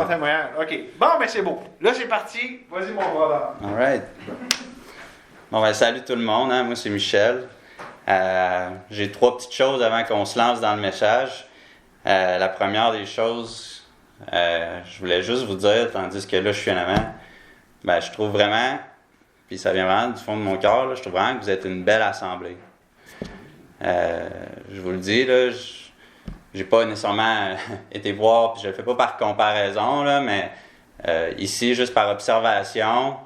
témoignage. OK. Bon, ben c'est beau. Là, c'est parti. Vas-y, mon brother. All right. Bon, ben, salut tout le monde. Moi, c'est Michel. J'ai 3 petites choses avant qu'on se lance dans le message. La première des choses, je voulais juste vous dire, tandis que là, je suis en avant, ben, je trouve vraiment, puis ça vient vraiment du fond de mon cœur, là, je trouve vraiment que vous êtes une belle assemblée. Je vous le dis, là, j'ai pas nécessairement été voir, puis je le fais pas par comparaison, là, mais ici, juste par observation,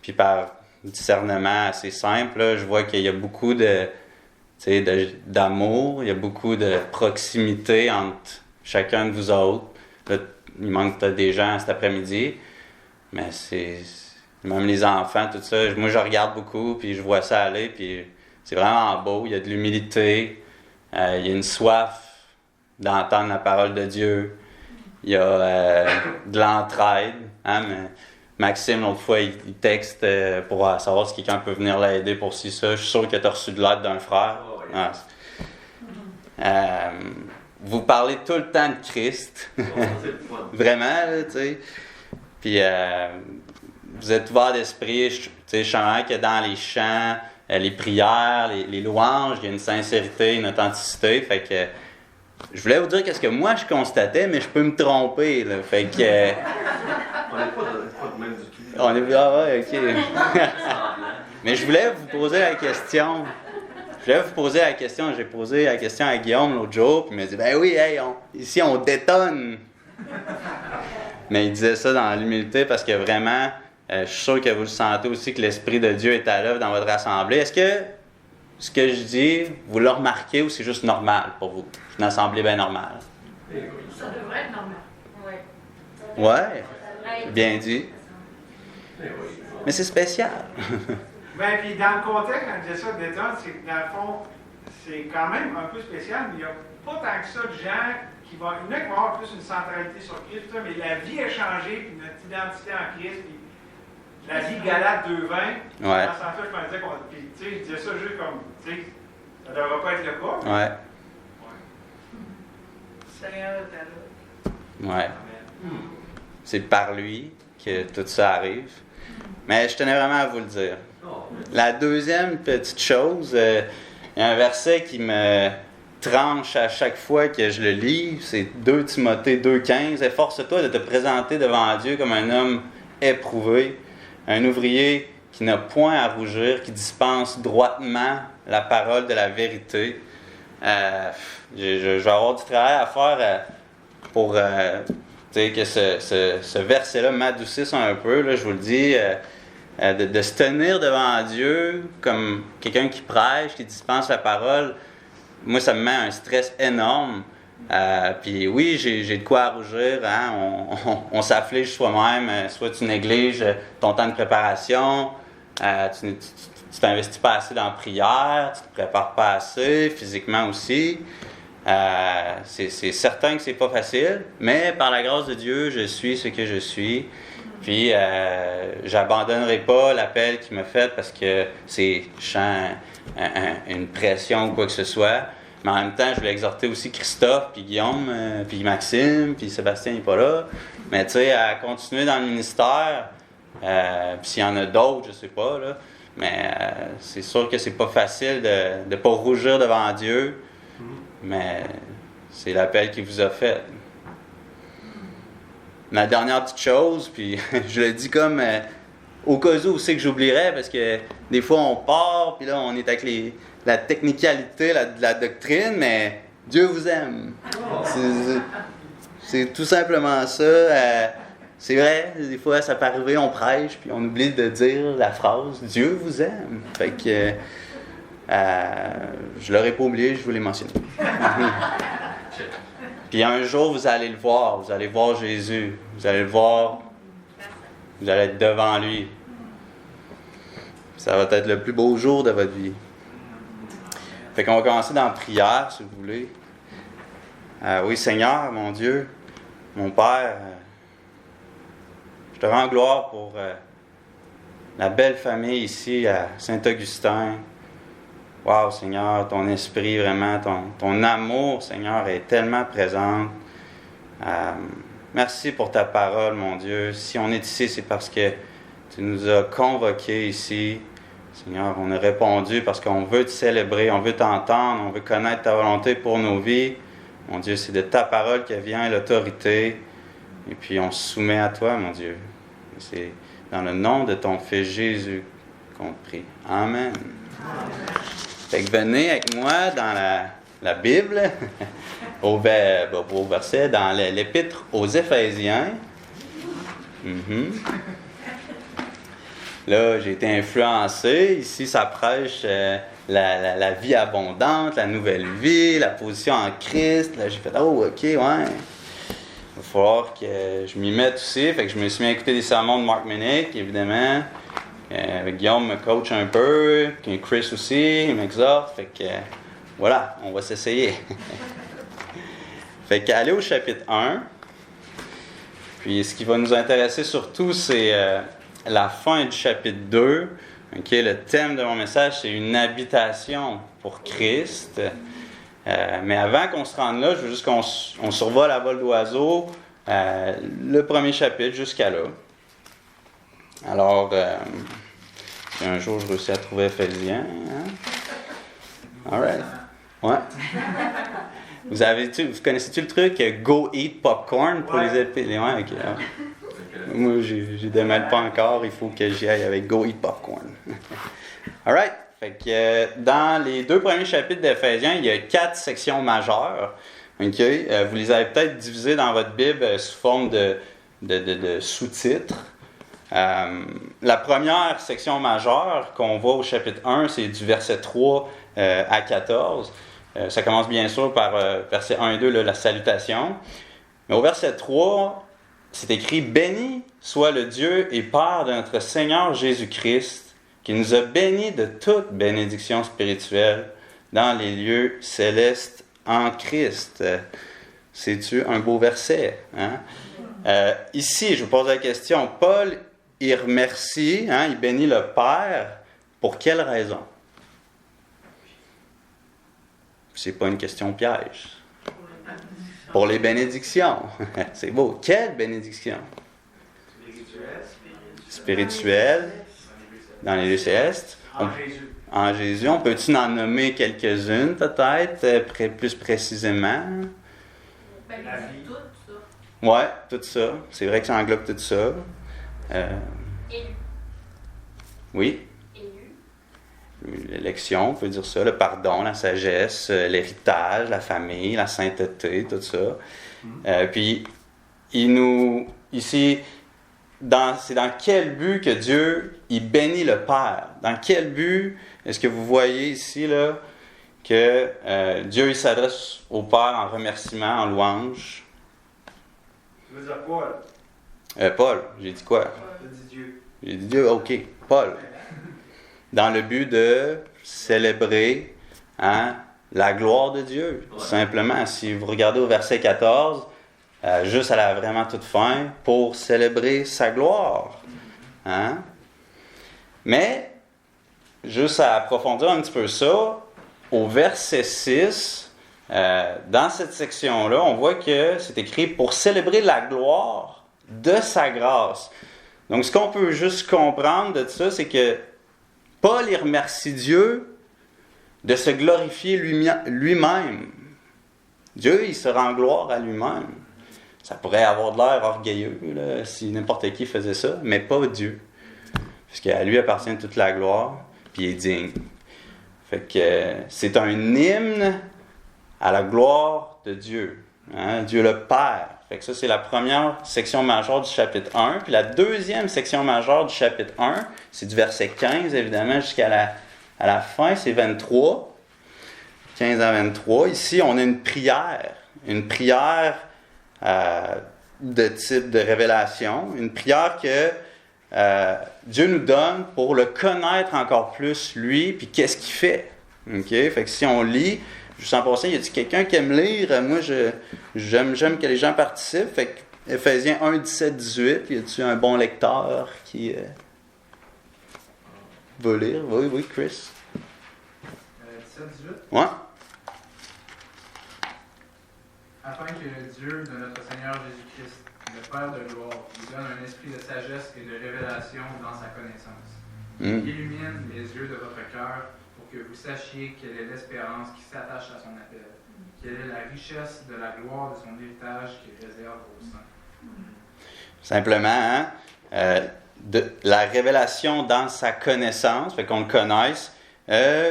puis par discernement assez simple, là, je vois qu'il y a beaucoup d'amour, il y a beaucoup de proximité entre chacun de vous autres. Là, il manque peut-être des gens cet après-midi, mais c'est même les enfants, tout ça. Moi, je regarde beaucoup, puis je vois ça aller, puis c'est vraiment beau. Il y a de l'humilité, il y a une soif d'entendre la parole de Dieu, il y a de l'entraide. Mais Maxime, l'autre fois, il texte pour savoir si quelqu'un peut venir l'aider pour ci, ça. Je suis sûr que tu as reçu de l'aide d'un frère. Vous parlez tout le temps de Christ. Vraiment, là, tu sais. Puis, vous êtes ouverts d'esprit. Tu sais, je sens que dans les chants, les prières, les louanges, il y a une sincérité, une authenticité. Fait que, je voulais vous dire qu'est-ce que moi je constatais, mais je peux me tromper, là. Fait que... On n'est pas de même du tout. On est... Ah ouais, OK. Mais je voulais vous poser la question. J'ai posé la question à Guillaume l'autre jour, puis il m'a dit, ben oui, hey, ici on détonne. Mais il disait ça dans l'humilité parce que vraiment, je suis sûr que vous le sentez aussi que l'Esprit de Dieu est à l'œuvre dans votre assemblée. Est-ce que ce que je dis, vous le remarquez ou c'est juste normal pour vous? C'est une assemblée bien normale. Ça devrait être normal. Oui. Ouais, bien dit. Mais c'est spécial. Ben, puis dans le contexte, quand je dis ça, détente, c'est que dans le fond, c'est quand même un peu spécial, mais il n'y a pas tant que ça de gens qui vont. Il y en a qui vont avoir plus une centralité sur Christ, tout ça, mais la vie a changé, puis notre identité en Christ, puis la vie Galate 2:20. Ouais. Dans ce sens-là, je me disais qu'on. Puis, tu sais, je disais ça juste comme. Tu sais, ça ne devrait pas être le cas. Ouais. Seigneur est à l'œuvre. Ouais. C'est par lui que tout ça arrive. Mais je tenais vraiment à vous le dire. La deuxième petite chose, il y a un verset qui me tranche à chaque fois que je le lis, c'est 2 Timothée 2,15. « Efforce-toi de te présenter devant Dieu comme un homme éprouvé, un ouvrier qui n'a point à rougir, qui dispense droitement la parole de la vérité. » Je vais avoir du travail à faire pour que ce verset-là m'adoucisse un peu, là, je vous le dis. De se tenir devant Dieu comme quelqu'un qui prêche, qui dispense la parole, moi, ça me met un stress énorme. Puis oui, j'ai de quoi à rougir. Hein? On s'afflige soi-même. Soit tu négliges ton temps de préparation, tu t'investis pas assez dans la prière, tu te prépares pas assez, physiquement aussi. C'est certain que c'est pas facile, mais par la grâce de Dieu, je suis ce que je suis. Puis, j'abandonnerai pas l'appel qu'il m'a fait parce que je sens une pression ou quoi que ce soit. Mais en même temps, je voulais exhorter aussi Christophe, puis Guillaume, puis Maxime, puis Sébastien n'est pas là. Mais tu sais, à continuer dans le ministère, puis s'il y en a d'autres, je sais pas, là. Mais c'est sûr que c'est pas facile de ne pas rougir devant Dieu. Mais c'est l'appel qu'il vous a fait. Ma dernière petite chose, puis je le dis comme au cas où c'est que j'oublierais, parce que des fois on part, puis là on est avec la technicalité de la doctrine, mais Dieu vous aime. C'est tout simplement ça. C'est vrai, des fois ça peut arriver, on prêche, puis on oublie de dire la phrase « Dieu vous aime ». Fait que je l'aurais pas oublié, je vous l'ai mentionné. Puis un jour, vous allez le voir. Vous allez voir Jésus. Vous allez le voir. Vous allez être devant lui. Ça va être le plus beau jour de votre vie. Fait qu'on va commencer dans la prière, si vous voulez. Oui, Seigneur, mon Dieu, mon Père, je te rends gloire pour la belle famille ici à Saint-Augustin. Wow, Seigneur, ton esprit, vraiment, ton amour, Seigneur, est tellement présent. Merci pour ta parole, mon Dieu. Si on est ici, c'est parce que tu nous as convoqués ici. Seigneur, on a répondu parce qu'on veut te célébrer, on veut t'entendre, on veut connaître ta volonté pour nos vies. Mon Dieu, c'est de ta parole que vient l'autorité. Et puis on se soumet à toi, mon Dieu. C'est dans le nom de ton Fils Jésus qu'on te prie. Amen. Fait que venez avec moi dans la Bible, au verset, dans l'Épître aux Éphésiens. Là, j'ai été influencé. Ici, ça prêche la vie abondante, la nouvelle vie, la position en Christ. Là, j'ai fait « Oh, OK, ouais. » Il va falloir que je m'y mette aussi. Fait que je me suis mis à écouter des sermons de Mark Minnick, évidemment. Guillaume me coach un peu. Chris aussi, il m'exhorte. Fait que voilà, on va s'essayer. Fait qu'aller au chapitre 1. Puis ce qui va nous intéresser surtout, c'est la fin du chapitre 2. Okay, le thème de mon message, c'est une habitation pour Christ. Mais avant qu'on se rende là, je veux juste qu'on survole à vol d'oiseau le premier chapitre jusqu'à là. Alors, si un jour je réussis à trouver Éphésiens. Hein? All right. Ouais. Vous connaissez-tu le truc Go Eat Popcorn pour les épées? Ouais, ok. Ouais. Moi, je ne démêle pas encore. Il faut que j'y aille avec Go Eat Popcorn. All right. Fait que dans les 2 premiers chapitres d'Éphésiens, il y a 4 sections majeures. Okay? Vous les avez peut-être divisées dans votre Bible sous forme de sous-titres. La première section majeure qu'on voit au chapitre 1, c'est du verset 3 à 14. Ça commence bien sûr par verset 1 et 2, là, la salutation. Mais au verset 3, c'est écrit « Béni soit le Dieu et Père de notre Seigneur Jésus-Christ, qui nous a bénis de toute bénédiction spirituelle dans les lieux célestes en Christ. » C'est-tu un beau verset? Hein? Ici, je vous pose la question. Paul, il remercie, il bénit le Père. Pour quelle raison? C'est pas une question piège. Pour les bénédictions. C'est beau. Quelle bénédiction? Spirituelle. Dans les lieux célestes. En Jésus. On peut-tu en nommer quelques-unes, peut-être, plus précisément? La vie. Tout ça. Oui, tout ça. C'est vrai que ça englobe tout ça. Élu. Oui. Élu. L'élection, on peut dire ça. Le pardon, la sagesse, l'héritage, la famille, la sainteté, tout ça. Puis, ici, c'est dans quel but que Dieu, il bénit le Père? Dans quel but est-ce que vous voyez ici, là, que Dieu, il s'adresse au Père en remerciement, en louange? Tu veux dire Paul? Paul, j'ai dit quoi? Tu dis Dieu. J'ai dit Dieu, ok. Paul. Dans le but de célébrer la gloire de Dieu. Tout simplement, si vous regardez au verset 14, juste à la vraiment toute fin, pour célébrer sa gloire. Hein? Mais, juste à approfondir un petit peu ça, au verset 6, dans cette section-là, on voit que c'est écrit « pour célébrer la gloire de sa grâce ». Donc, ce qu'on peut juste comprendre de ça, c'est que Paul, il remercie Dieu de se glorifier lui-même. Dieu, il se rend gloire à lui-même. Ça pourrait avoir de l'air orgueilleux là, si n'importe qui faisait ça, mais pas Dieu. Puisqu'à lui appartient toute la gloire, puis il est digne. Fait que c'est un hymne à la gloire de Dieu. Hein? Dieu le Père. Fait que ça, c'est la première section majeure du chapitre 1. Puis la deuxième section majeure du chapitre 1, c'est du verset 15, évidemment, jusqu'à la fin, c'est 23. 15 à 23. Ici, on a une prière. Une prière de type de révélation. Une prière que Dieu nous donne pour le connaître encore plus, lui, puis qu'est-ce qu'il fait. OK? Fait que si on lit, juste en passant, y a-t-il quelqu'un qui aime lire? Moi, j'aime que les gens participent. Fait que Éphésiens 1, 17, 18, y a-t-il un bon lecteur qui veut lire? Oui, Chris. 17, 18. Ouais. Afin que le Dieu de notre Seigneur Jésus-Christ, le Père de gloire, vous donne un esprit de sagesse et de révélation dans sa connaissance. Mm. Il illumine les yeux de votre cœur pour que vous sachiez quelle est l'espérance qui s'attache à son appel, quelle est la richesse de la gloire de son héritage qu'il réserve aux saints. Simplement, hein, de la révélation dans sa connaissance, fait qu'on le connaisse,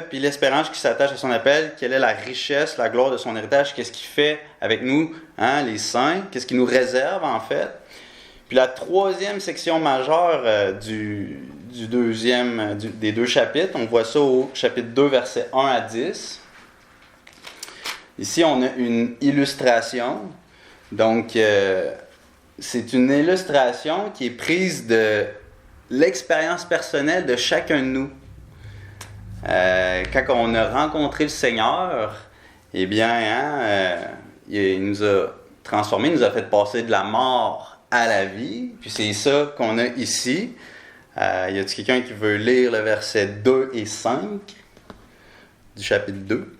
puis l'espérance qui s'attache à son appel, quelle est la richesse, la gloire de son héritage, qu'est-ce qu'il fait avec nous, hein, les saints, qu'est-ce qu'il nous réserve en fait. Puis la troisième section majeure des deux chapitres, on voit ça au chapitre 2, versets 1 à 10. Ici, on a une illustration. Donc, c'est une illustration qui est prise de l'expérience personnelle de chacun de nous. Quand on a rencontré le Seigneur, eh bien, il nous a transformés, il nous a fait passer de la mort à la vie. Puis c'est ça qu'on a ici. Y a-t-il quelqu'un qui veut lire le verset 2 et 5 du chapitre 2?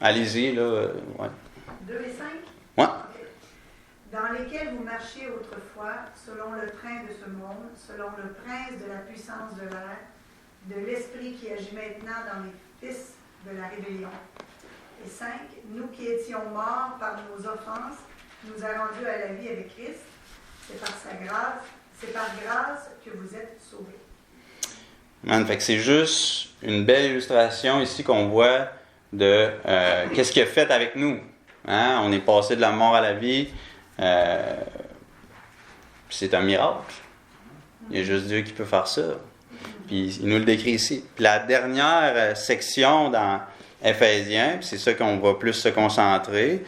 Allez-y, là. Ouais. 2 et 5? Ouais. Dans lesquels vous marchiez autrefois, selon le train de ce monde, selon le prince de la puissance de l'air, de l'esprit qui agit maintenant dans les fils de la rébellion. Et 5, nous qui étions morts par nos offenses, nous a rendus à la vie avec Christ. C'est par grâce que vous êtes sauvés. Man, fait que c'est juste une belle illustration ici qu'on voit de qu'est-ce qu'il a fait avec nous. Hein? On est passé de la mort à la vie. C'est un miracle. Il y a juste Dieu qui peut faire ça. Puis il nous le décrit ici. Puis la dernière section dans Éphésiens, puis c'est ça qu'on va plus se concentrer,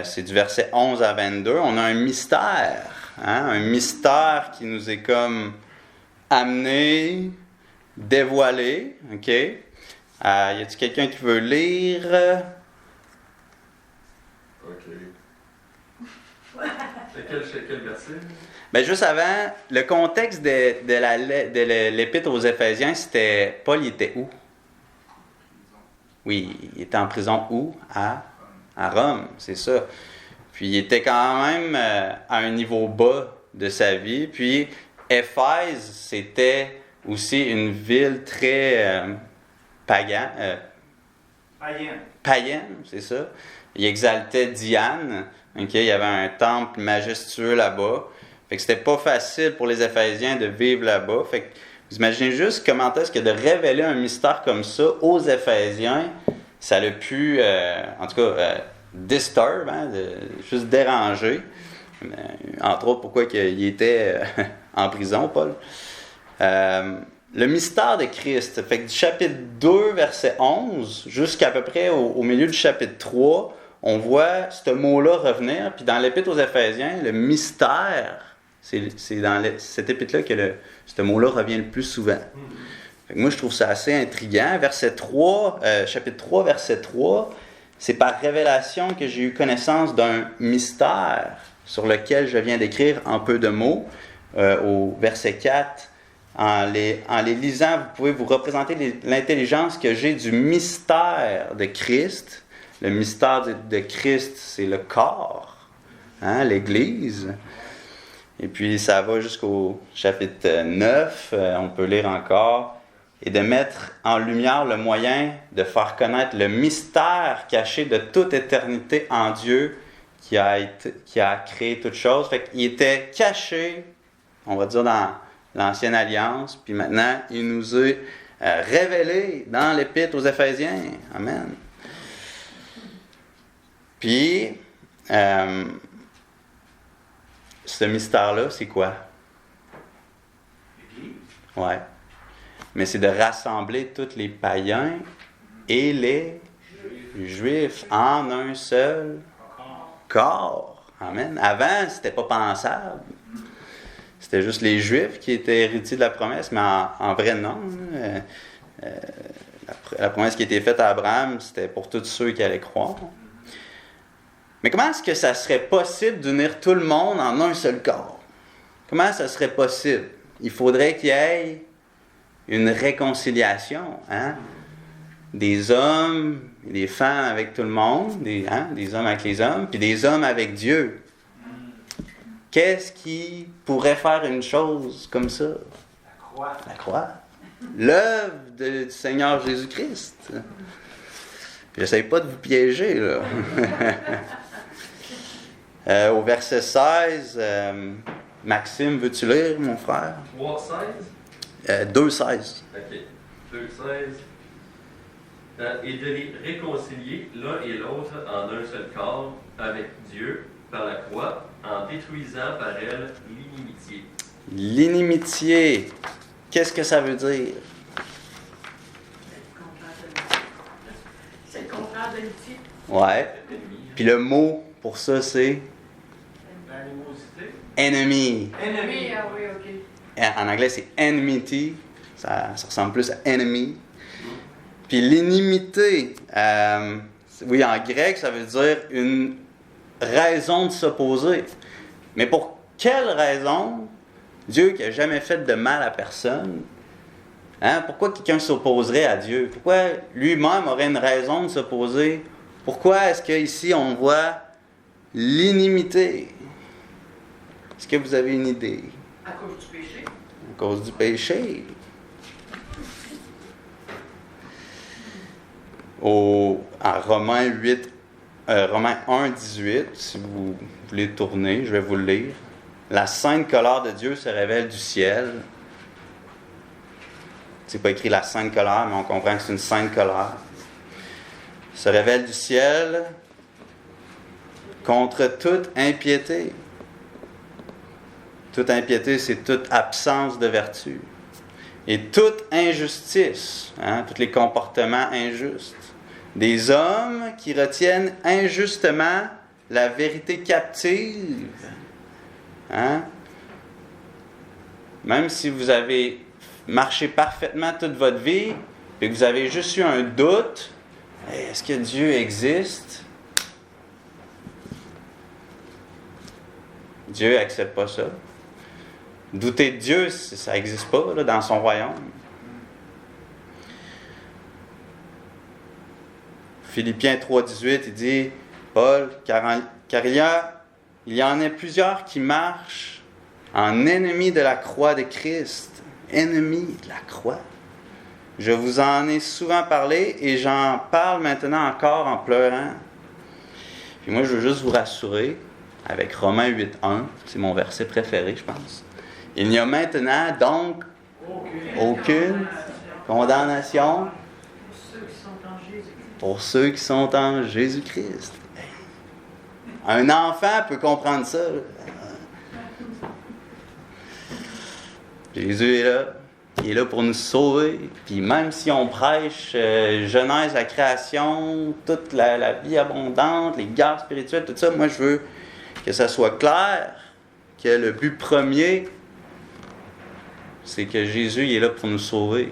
c'est du verset 11 à 22. On a un mystère. Hein? Un mystère qui nous est comme amené, dévoilé. OK? Y a-t-il quelqu'un qui veut lire? OK. C'est quel verset? Ben juste avant, le contexte de l'épître aux Éphésiens, c'était Paul, il était où? Oui, il était en prison où? À Rome, c'est ça. Puis il était quand même à un niveau bas de sa vie. Puis Éphèse, c'était aussi une ville très païenne, c'est ça. Il exaltait Diane. Okay? Il y avait un temple majestueux là-bas. Fait que c'était pas facile pour les Éphésiens de vivre là-bas. Fait que vous imaginez juste comment est-ce que de révéler un mystère comme ça aux Éphésiens, ça l'a pu, en tout cas, disturb, hein, juste déranger. Entre autres, pourquoi il était en prison, Paul. Le mystère de Christ. Fait que du chapitre 2, verset 11, jusqu'à peu près au milieu du chapitre 3, on voit ce mot-là revenir. Puis dans l'épître aux Éphésiens, le mystère, c'est dans cette épître-là que ce mot-là revient le plus souvent. Fait que moi, je trouve ça assez intriguant. Chapitre 3, verset 3, c'est par révélation que j'ai eu connaissance d'un mystère sur lequel je viens d'écrire en peu de mots. Au verset 4, en les lisant, vous pouvez vous représenter l'intelligence que j'ai du mystère de Christ. Le mystère de Christ, c'est le corps, hein, l'Église. Et puis, ça va jusqu'au chapitre 9, on peut lire encore. Et de mettre en lumière le moyen de faire connaître le mystère caché de toute éternité en Dieu qui a créé toutes choses. Fait qu'il était caché, on va dire, dans l'Ancienne Alliance. Puis maintenant, il nous est révélé dans l'Épître aux Éphésiens. Amen. Puis, ce mystère-là, c'est quoi? L'Église. Ouais. Mais c'est de rassembler tous les païens et les Juifs en un seul corps. Amen. Avant, c'était pas pensable. C'était juste les Juifs qui étaient héritiers de la promesse, mais en vrai, non. La promesse qui était faite à Abraham, c'était pour tous ceux qui allaient croire. Mais comment est-ce que ça serait possible d'unir tout le monde en un seul corps? Comment ça serait possible? Il faudrait qu'il y ait une réconciliation. Hein? des hommes et des femmes avec tout le monde, des hommes avec les hommes, puis des hommes avec Dieu. Qu'est-ce qui pourrait faire une chose comme ça? La croix. La croix. L'œuvre du Seigneur Jésus-Christ. J'essaie pas de vous piéger, là. Au verset 16, Maxime, veux-tu lire, mon frère? 3,16? 2,16. OK. 2,16. Et de les réconcilier l'un et l'autre en un seul corps avec Dieu par la croix, en détruisant par elle l'inimitié. L'inimitié, qu'est-ce que ça veut dire? C'est le contraire de l'outil. Ouais. Puis le mot pour ça, c'est L'animosité. enemy. Ennemi. Ah oui, ok. En anglais, c'est enmity. Ça ressemble plus à enemy. Puis l'inimité, oui, en grec, ça veut dire une raison de s'opposer. Mais pour quelle raison Dieu qui n'a jamais fait de mal à personne, pourquoi quelqu'un s'opposerait à Dieu? Pourquoi lui-même aurait une raison de s'opposer? Pourquoi est-ce qu'ici on voit l'inimité? Est-ce que vous avez une idée? À cause du péché. À cause du péché. En Romains 1, 18, si vous voulez tourner, je vais vous le lire. La sainte colère de Dieu se révèle du ciel. C'est pas écrit la sainte colère, mais on comprend que c'est une sainte colère. Se révèle du ciel contre toute impiété. Toute impiété, c'est toute absence de vertu. Et toute injustice, tous les comportements injustes. Des hommes qui retiennent injustement la vérité captive. Même si vous avez marché parfaitement toute votre vie et que vous avez juste eu un doute, est-ce que Dieu existe? Dieu n'accepte pas ça. Douter de Dieu, ça n'existe pas là, dans son royaume. Philippiens 3,18, il dit, Paul, car il y en a plusieurs qui marchent en ennemis de la croix de Christ. Ennemis de la croix. Je vous en ai souvent parlé et j'en parle maintenant encore en pleurant. Puis moi, je veux juste vous rassurer avec Romains 8,1, c'est mon verset préféré, je pense. Il n'y a maintenant donc aucune condamnation pour ceux qui sont en Jésus-Christ. Un enfant peut comprendre ça. Jésus est là. Il est là pour nous sauver. Puis même si on prêche Genèse, la création, toute la vie abondante, les guerres spirituelles, tout ça, moi je veux que ça soit clair que le but premier, c'est que Jésus il est là pour nous sauver.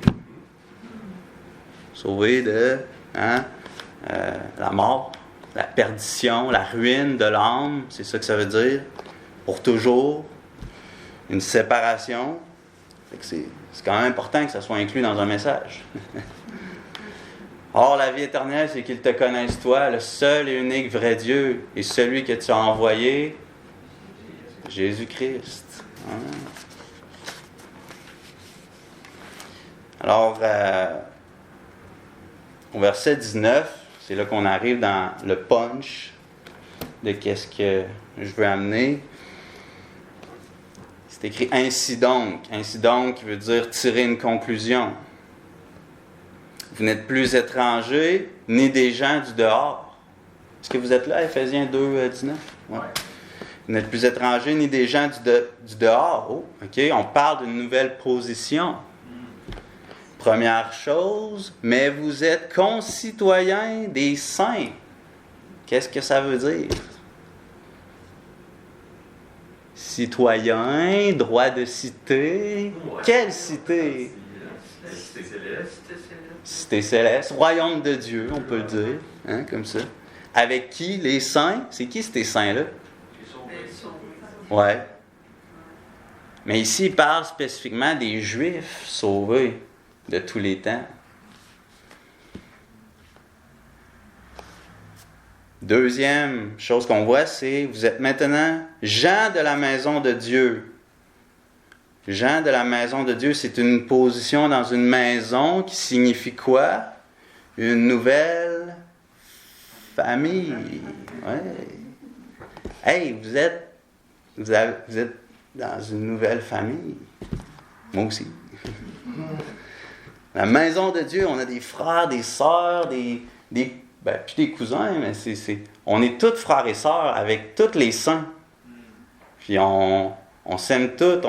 Sauver de la mort, la perdition, la ruine de l'âme, c'est ça que ça veut dire. Pour toujours. Une séparation. C'est quand même important que ça soit inclus dans un message. Or, la vie éternelle, c'est qu'ils te connaissent toi, le seul et unique vrai Dieu, et celui que tu as envoyé, Jésus-Christ. Alors, au verset 19, c'est là qu'on arrive dans le punch de qu'est-ce que je veux amener. C'est écrit « ainsi donc ». « Ainsi donc » qui veut dire tirer une conclusion. Vous n'êtes plus étrangers, ni des gens du dehors. Est-ce que vous êtes là, Éphésiens 2, 19? Ouais. Vous n'êtes plus étrangers, ni des gens du dehors. Oh, OK, on parle d'une nouvelle position. Première chose, mais vous êtes concitoyens des saints. Qu'est-ce que ça veut dire? Citoyen, droit de cité. Quelle cité? Cité céleste. Cité céleste, royaume de Dieu, on peut le dire, comme ça. Avec qui? Les saints. C'est qui ces saints-là? Ouais. Mais ici, il parle spécifiquement des Juifs sauvés de tous les temps. Deuxième chose qu'on voit, c'est vous êtes maintenant gens de la maison de Dieu. Gens de la maison de Dieu, c'est une position dans une maison qui signifie quoi? Une nouvelle famille. Ouais. Hey, vous êtes dans une nouvelle famille. Moi aussi. La maison de Dieu, on a des frères, des sœurs, puis des cousins, mais on est tous frères et sœurs avec tous les saints. Puis on s'aime tous,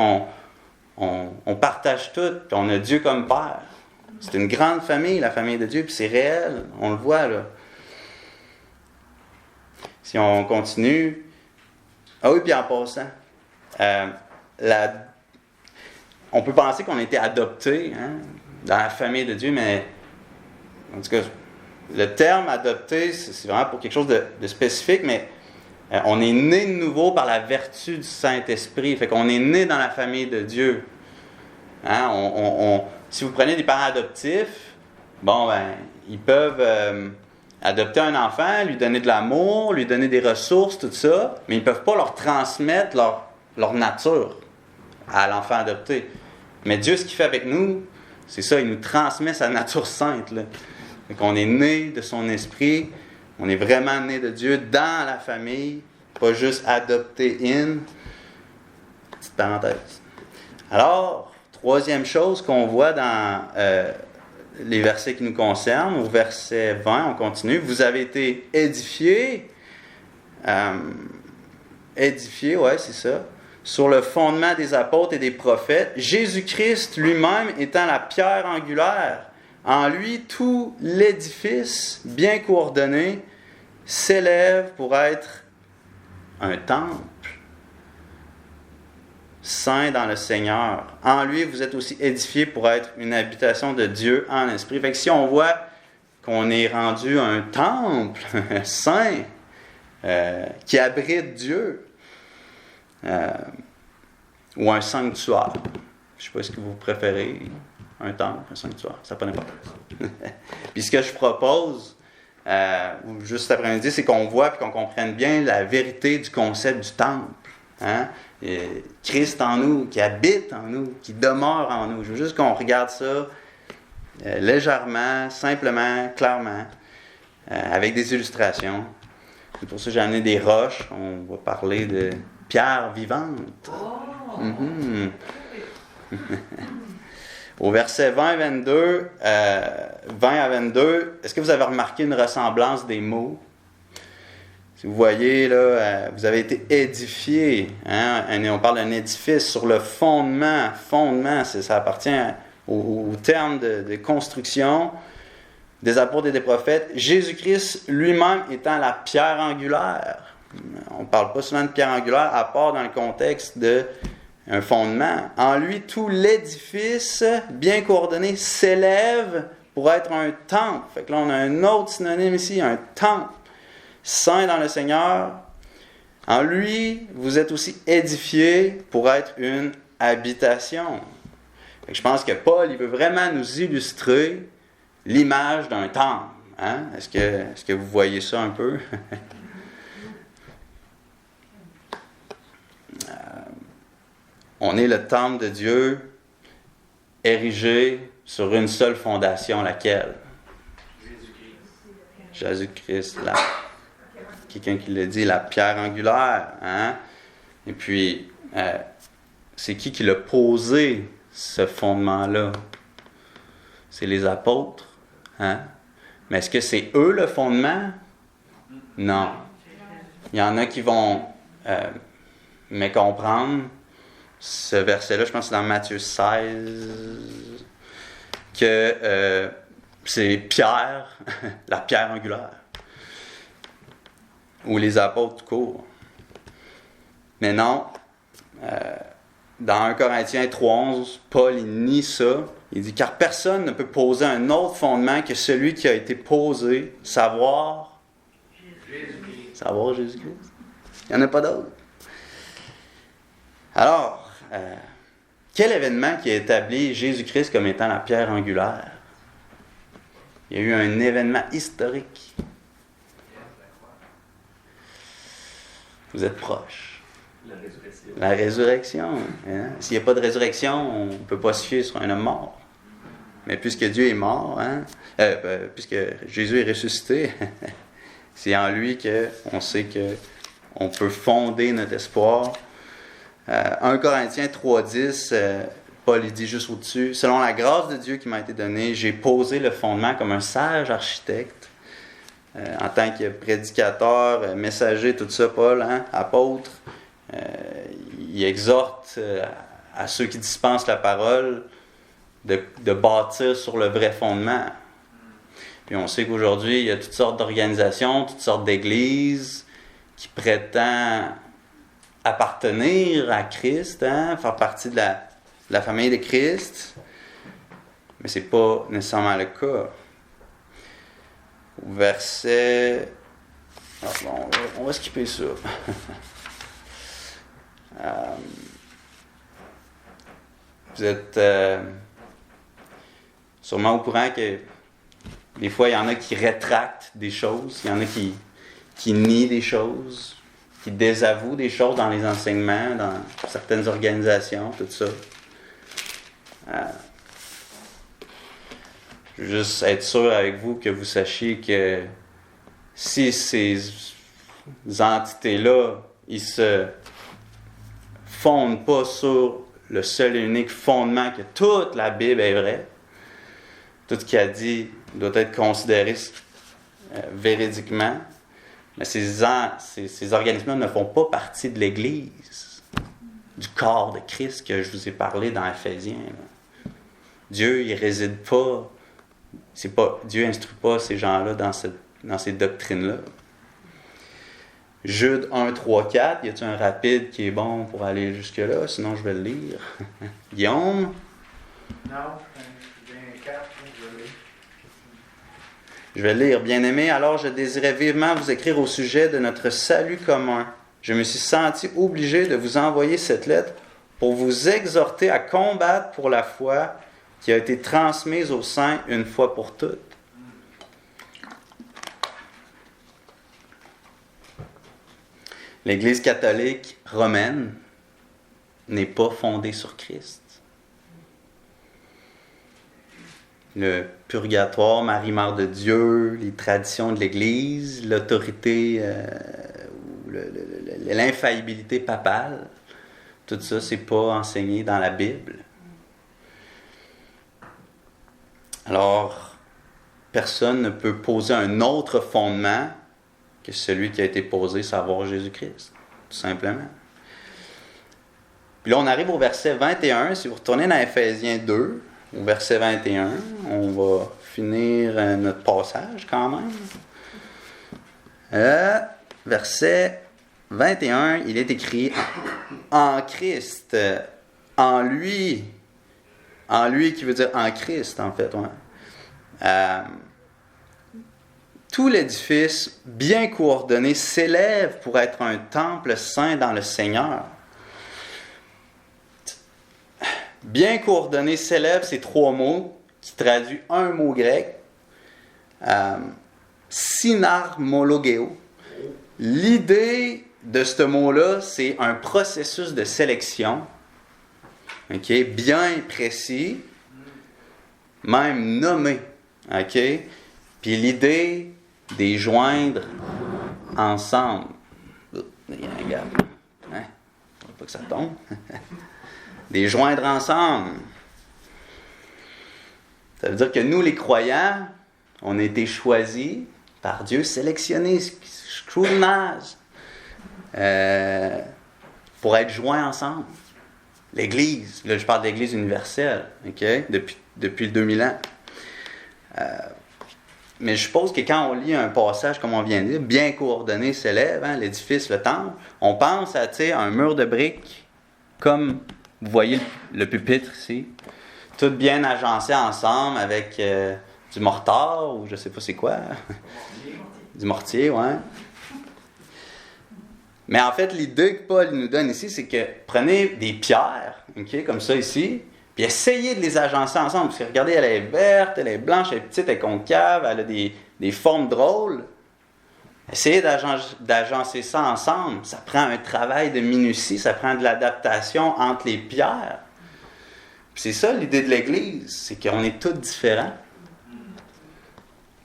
on partage tout, puis on a Dieu comme Père. C'est une grande famille, la famille de Dieu, puis c'est réel, on le voit là. Si on continue... Ah oui, puis en passant, on peut penser qu'on a été adopté dans la famille de Dieu, mais en tout cas, le terme adopté, c'est vraiment pour quelque chose de spécifique, mais on est né de nouveau par la vertu du Saint-Esprit. Fait qu'on est né dans la famille de Dieu. Si vous prenez des parents adoptifs, ils peuvent adopter un enfant, lui donner de l'amour, lui donner des ressources, tout ça, mais ils ne peuvent pas leur transmettre leur nature à l'enfant adopté. Mais Dieu, ce qu'il fait avec nous, c'est ça, il nous transmet sa nature sainte. Là. Fait qu'on est né de son esprit, on est vraiment né de Dieu dans la famille, pas juste adopté Petite parenthèse. Alors, troisième chose qu'on voit dans les versets qui nous concernent, au verset 20, on continue. Vous avez été édifiés, ouais, c'est ça, sur le fondement des apôtres et des prophètes, Jésus-Christ lui-même étant la pierre angulaire. En lui, tout l'édifice, bien coordonné, s'élève pour être un temple saint dans le Seigneur. En lui, vous êtes aussi édifiés pour être une habitation de Dieu en esprit. Fait que si on voit qu'on est rendu un temple saint qui abrite Dieu, ou un sanctuaire. Je ne sais pas ce que vous préférez, un temple, un sanctuaire, ça n'a pas d'importance. Puis ce que je propose, juste cet après-midi, c'est qu'on voit et qu'on comprenne bien la vérité du concept du temple. Et Christ en nous, qui habite en nous, qui demeure en nous. Je veux juste qu'on regarde ça légèrement, simplement, clairement, avec des illustrations. C'est pour ça que j'ai amené des roches. On va parler de pierres vivantes. Mm-hmm. Au verset 20 à 22, est-ce que vous avez remarqué une ressemblance des mots? Si vous voyez, là, vous avez été édifiés. On parle d'un édifice sur le fondement. Fondement, ça appartient au terme de construction des apôtres et des prophètes. Jésus-Christ lui-même étant la pierre angulaire. On ne parle pas seulement de pierre angulaire, à part dans le contexte d'un fondement. En lui, tout l'édifice, bien coordonné, s'élève pour être un temple. Fait que là, on a un autre synonyme ici, un temple. Saint dans le Seigneur. En lui, vous êtes aussi édifiés pour être une habitation. Fait que je pense que Paul, il veut vraiment nous illustrer l'image d'un temple. Est-ce que vous voyez ça un peu? On est le temple de Dieu, érigé sur une seule fondation, laquelle? Jésus-Christ. Quelqu'un qui l'a dit, la pierre angulaire. Et puis, c'est qui l'a posé, ce fondement-là? C'est les apôtres. Mais est-ce que c'est eux le fondement? Non. Il y en a qui vont mécomprendre ce verset-là, je pense que c'est dans Matthieu 16, que c'est Pierre, la pierre angulaire, ou les apôtres courent. Mais non, dans 1 Corinthiens 3,11, Paul il nie ça. Il dit, car personne ne peut poser un autre fondement que celui qui a été posé, savoir Jésus-Christ. Savoir Jésus-Christ. Il n'y en a pas d'autre. Alors, quel événement qui a établi Jésus-Christ comme étant la pierre angulaire? Il y a eu un événement historique. Vous êtes proches. La résurrection. La résurrection. Hein? S'il n'y a pas de résurrection, on ne peut pas se fier sur un homme mort. Mais puisque Dieu est mort, hein, puisque Jésus est ressuscité, c'est en lui qu'on sait qu'on peut fonder notre espoir. 1 Corinthiens 3,10, Paul il dit juste au-dessus, « Selon la grâce de Dieu qui m'a été donnée, j'ai posé le fondement comme un sage architecte. » En tant que prédicateur, messager, tout ça, Paul, hein, apôtre, il exhorte à ceux qui dispensent la parole de bâtir sur le vrai fondement. Puis on sait qu'aujourd'hui, il y a toutes sortes d'organisations, toutes sortes d'églises qui prétendent appartenir à Christ, hein, faire partie de la famille de Christ, mais ce n'est pas nécessairement le cas. Au verset... on va skipper ça. Vous êtes sûrement au courant que des fois, il y en a qui rétractent des choses, il y en a qui nient des choses, qui désavouent des choses dans les enseignements, dans certaines organisations, tout ça. Je veux juste être sûr avec vous que vous sachiez que si ces entités-là, ils se fondent pas sur le seul et unique fondement que toute la Bible est vraie, tout ce qu'il a dit doit être considéré véridiquement, mais ces organismes-là ne font pas partie de l'Église, du corps de Christ que je vous ai parlé dans Éphésiens. Dieu, il réside pas, Dieu instruit pas ces gens-là dans ces doctrines-là. Jude 1, 3, 4, y a-t-il un rapide qui est bon pour aller jusque-là? Sinon, je vais le lire. Guillaume? Non, je viens 4, je vais lire. Je vais lire. Bien-aimés, alors je désirais vivement vous écrire au sujet de notre salut commun. Je me suis senti obligé de vous envoyer cette lettre pour vous exhorter à combattre pour la foi qui a été transmise aux saints une fois pour toutes. L'Église catholique romaine n'est pas fondée sur Christ. Le purgatoire, Marie-Mère de Dieu, les traditions de l'Église, l'autorité, l'infaillibilité papale, tout ça, c'est pas enseigné dans la Bible. Alors, personne ne peut poser un autre fondement que celui qui a été posé, savoir Jésus-Christ, tout simplement. Puis là, on arrive au verset 21. Si vous retournez dans Éphésiens 2, au verset 21, on va finir notre passage quand même. Verset 21, il est écrit « En Christ », en lui qui veut dire « en Christ », en fait. Ouais. Tout l'édifice bien coordonné s'élève pour être un temple saint dans le Seigneur. Bien coordonné s'élève, ces trois mots qui traduisent un mot grec, synarmologeo. L'idée de ce mot-là, c'est un processus de sélection, okay, bien précis, même nommé. Okay? Puis l'idée des joindre ensemble. Il y a un gap. Hein? Faut pas que ça tombe. Des joindre ensemble. Ça veut dire que nous, les croyants, on a été choisis par Dieu, sélectionnés, scrutinés, pour être joints ensemble. L'Église, là je parle de l'Église universelle, okay? depuis 2000 ans. Mais je suppose que quand on lit un passage, comme on vient de dire, bien coordonné s'élève, hein, l'édifice, le temple, on pense à un mur de briques, comme vous voyez le pupitre ici, tout bien agencé ensemble avec du mortar, ou je sais pas c'est quoi. Du mortier, ouais. Mais en fait, l'idée que Paul nous donne ici, c'est que prenez des pierres, okay, comme ça ici, puis essayez de les agencer ensemble. Parce que regardez, elle est verte, elle est blanche, elle est petite, elle est concave, elle a des formes drôles. Essayer d'agencer ça ensemble, ça prend un travail de minutie, ça prend de l'adaptation entre les pierres. Puis c'est ça l'idée de l'Église, c'est qu'on est tous différents.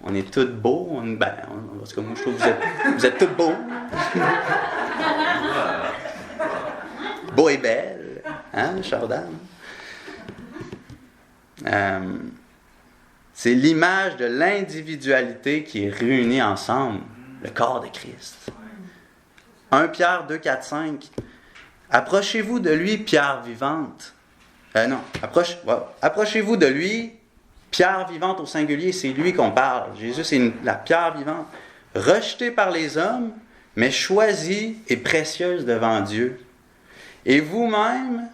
On est tous beaux. Parce que moi, je trouve que vous êtes tous beaux. Beau et belle. Hein, Chardin? C'est l'image de l'individualité qui est réunie ensemble. Le corps de Christ. 1 Pierre 2, 4, 5. Approchez-vous de lui, pierre vivante. Approchez-vous de lui, pierre vivante au singulier, c'est lui qu'on parle. Jésus, c'est la pierre vivante. Rejetée par les hommes, mais choisie et précieuse devant Dieu. Et vous-même,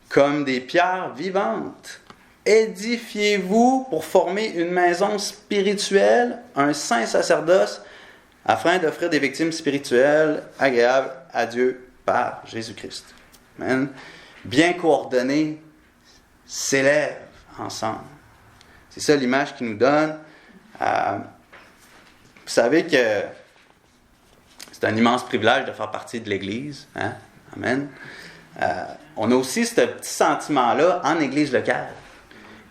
comme des pierres vivantes, édifiez-vous pour former une maison spirituelle, un saint sacerdoce, afin d'offrir des victimes spirituelles agréables à Dieu par Jésus-Christ. Amen. Bien coordonnés, s'élèvent ensemble. C'est ça l'image qu'il nous donne. Vous savez que c'est un immense privilège de faire partie de l'Église. Hein? Amen. On a aussi ce petit sentiment-là en Église locale,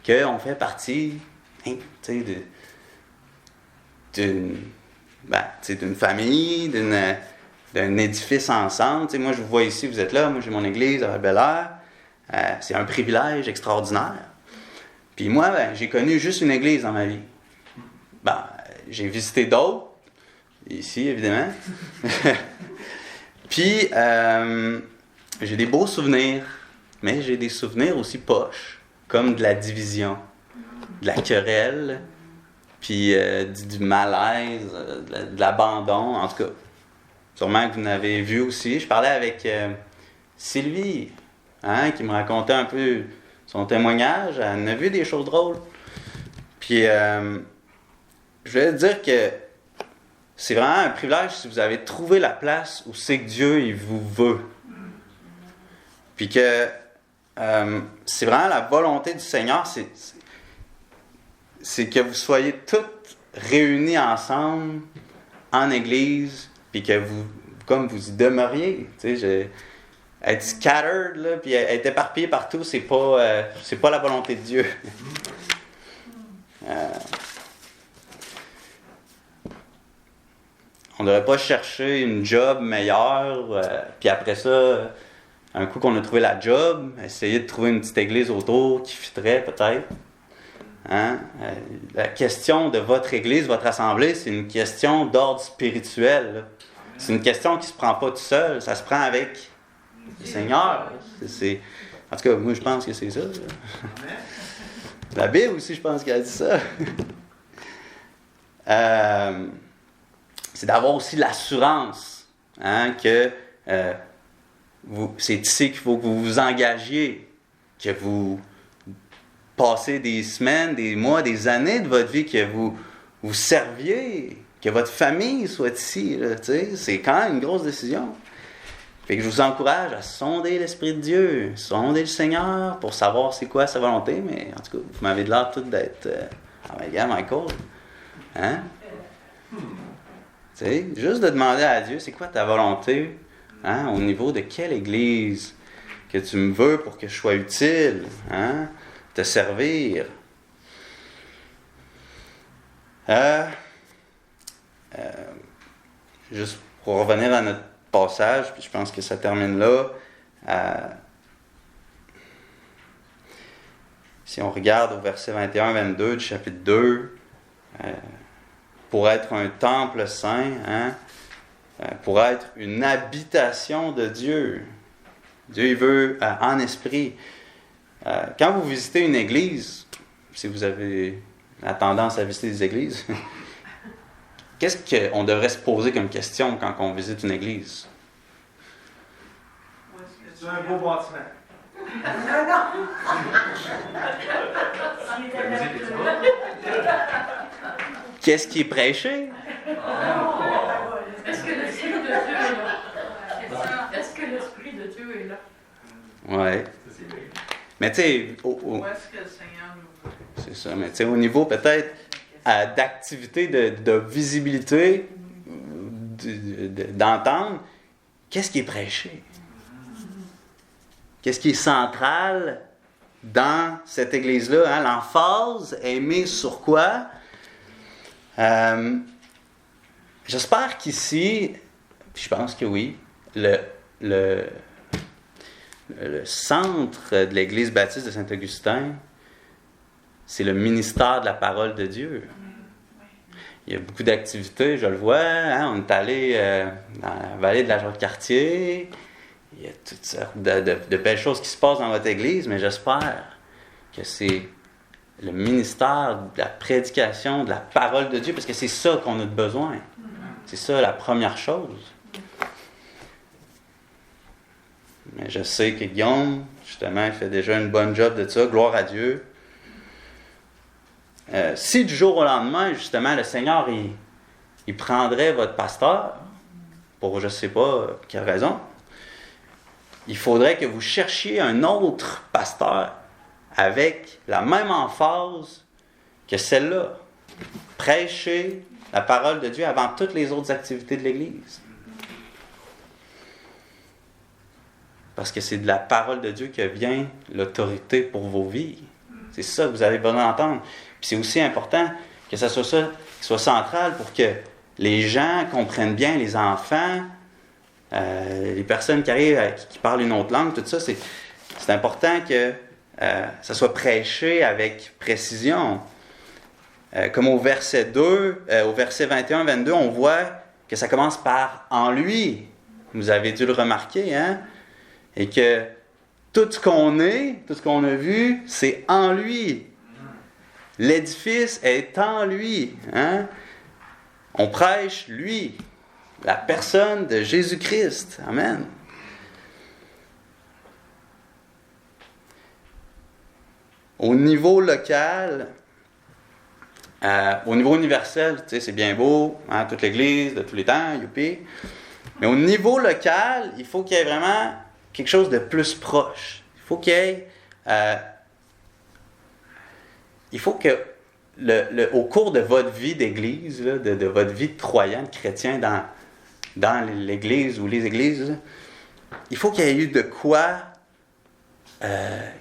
qu'on fait partie d'une famille, d'un édifice ensemble. Moi, je vous vois ici, vous êtes là, moi j'ai mon église à Bel-Air. C'est un privilège extraordinaire. Puis moi, j'ai connu juste une église dans ma vie. J'ai visité d'autres, ici évidemment. Puis, j'ai des beaux souvenirs, mais j'ai des souvenirs aussi poches, comme de la division, de la querelle, puis du malaise, de l'abandon, en tout cas. Sûrement que vous n'avez vu aussi. Je parlais avec Sylvie, qui me racontait un peu son témoignage. Elle en a vu des choses drôles. Puis, je voulais dire que c'est vraiment un privilège si vous avez trouvé la place où c'est que Dieu il vous veut. Puis que c'est vraiment la volonté du Seigneur, c'est que vous soyez toutes réunis ensemble en Église, puis que comme vous y demeuriez. Être scattered, là, puis être éparpillé partout, c'est pas la volonté de Dieu. On ne devrait pas chercher une job meilleure, puis après ça, un coup qu'on a trouvé la job, essayer de trouver une petite église autour qui fitterait peut-être. Hein? La question de votre église, votre assemblée, c'est une question d'ordre spirituel. Là. C'est une question qui ne se prend pas tout seul, ça se prend avec le Seigneur. En tout cas, moi je pense que c'est ça. La Bible aussi, je pense qu'elle dit ça. C'est d'avoir aussi l'assurance que c'est ici qu'il faut que vous vous engagiez, que vous passez des semaines, des mois, des années de votre vie, que vous serviez, que votre famille soit ici. Là, c'est quand même une grosse décision. Fait que je vous encourage à sonder l'Esprit de Dieu, sonder le Seigneur pour savoir c'est quoi sa volonté, mais en tout cas, vous m'avez l'air tout d'être Michael. Hein? Juste de demander à Dieu, c'est quoi ta volonté au niveau de quelle église que tu me veux pour que je sois utile, te servir. Juste pour revenir à notre passage, puis je pense que ça termine là. Si on regarde au verset 21-22 du chapitre 2, pour être un temple saint, pour être une habitation de Dieu. Dieu il veut en esprit. Quand vous visitez une église, si vous avez la tendance à visiter des églises, qu'est-ce qu'on devrait se poser comme question quand on visite une église? C'est un beau bâtiment. Non. La musique est-tu bonne? Qu'est-ce qui est prêché? Est-ce que l'Esprit de Dieu est là? Est-ce que l'Esprit de Dieu est là? Ouais. Ça, c'est bien. Mais tu sais, Où est-ce que le Seigneur nous veut? c'est ça, mais tu sais, au niveau peut-être d'activité, de visibilité, d'entendre qu'est-ce qui est prêché. Qu'est-ce qui est central dans cette Église-là? Hein? L'emphase est mise sur quoi? J'espère qu'ici, je pense que oui, le centre de l'Église baptiste de Saint-Augustin, c'est le ministère de la parole de Dieu. Il y a beaucoup d'activités, je le vois. Hein? On est allé dans la vallée de la Jacques-Cartier. Il y a toutes sortes de belles choses qui se passent dans votre Église, mais j'espère que c'est le ministère de la prédication, de la parole de Dieu, parce que c'est ça qu'on a besoin. C'est ça la première chose. Mais je sais que Guillaume, justement, il fait déjà une bonne job de ça. Gloire à Dieu. Si du jour au lendemain, justement, le Seigneur, il prendrait votre pasteur, pour je ne sais pas quelle raison, il faudrait que vous cherchiez un autre pasteur avec la même emphase que celle-là. Prêcher la parole de Dieu avant toutes les autres activités de l'Église. Parce que c'est de la parole de Dieu que vient l'autorité pour vos vies. C'est ça que vous avez besoin d'entendre. Puis c'est aussi important que ça soit ça, qui soit central pour que les gens comprennent bien, les enfants, les personnes qui arrivent, qui parlent une autre langue, tout ça, c'est important que ça soit prêché avec précision. Comme au verset 2, au verset 21-22, on voit que ça commence par « en lui ». Vous avez dû le remarquer, hein? Et que tout ce qu'on est, tout ce qu'on a vu, c'est en lui. L'édifice est en lui. Hein? On prêche lui, la personne de Jésus-Christ. Amen. Au niveau local, au niveau universel, tu sais, c'est bien beau, hein, toute l'Église, de tous les temps, youpi. Mais au niveau local, il faut qu'il y ait vraiment quelque chose de plus proche. Il faut qu'il y ait... il faut que, au cours de votre vie d'Église, là, de votre vie de croyant, de chrétien dans l'Église ou les Églises, là, il faut qu'il y ait eu de quoi,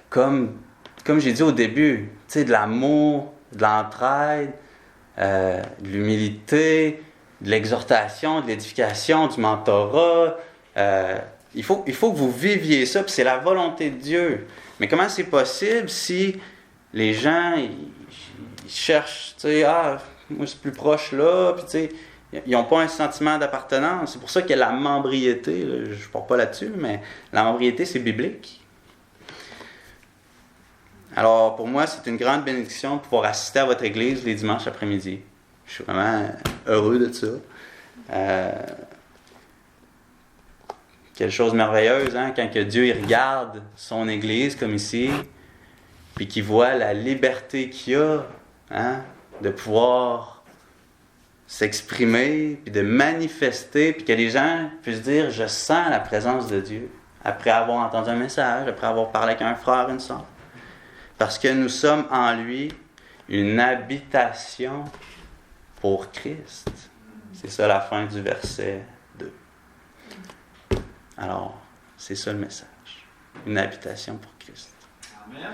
comme j'ai dit au début, tu sais, de l'amour, de l'entraide, de l'humilité, de l'exhortation, de l'édification, du mentorat. Il faut que vous viviez ça, puis c'est la volonté de Dieu. Mais comment c'est possible si les gens, ils cherchent, tu sais, moi c'est plus proche là, puis tu sais, ils n'ont pas un sentiment d'appartenance. C'est pour ça que la membriété, là, je ne parle pas là-dessus, mais la membriété, c'est biblique. Alors, pour moi, c'est une grande bénédiction de pouvoir assister à votre église les dimanches après-midi. Je suis vraiment heureux de ça. Quelque chose de merveilleuse, hein, quand que Dieu il regarde son église comme ici, puis qu'il voit la liberté qu'il y a, hein, de pouvoir s'exprimer, puis de manifester, puis que les gens puissent dire « Je sens la présence de Dieu » après avoir entendu un message, après avoir parlé avec un frère, une sœur. Parce que nous sommes en lui une habitation pour Christ. C'est ça la fin du verset 2. Alors, c'est ça le message. Une habitation pour Christ. Amen.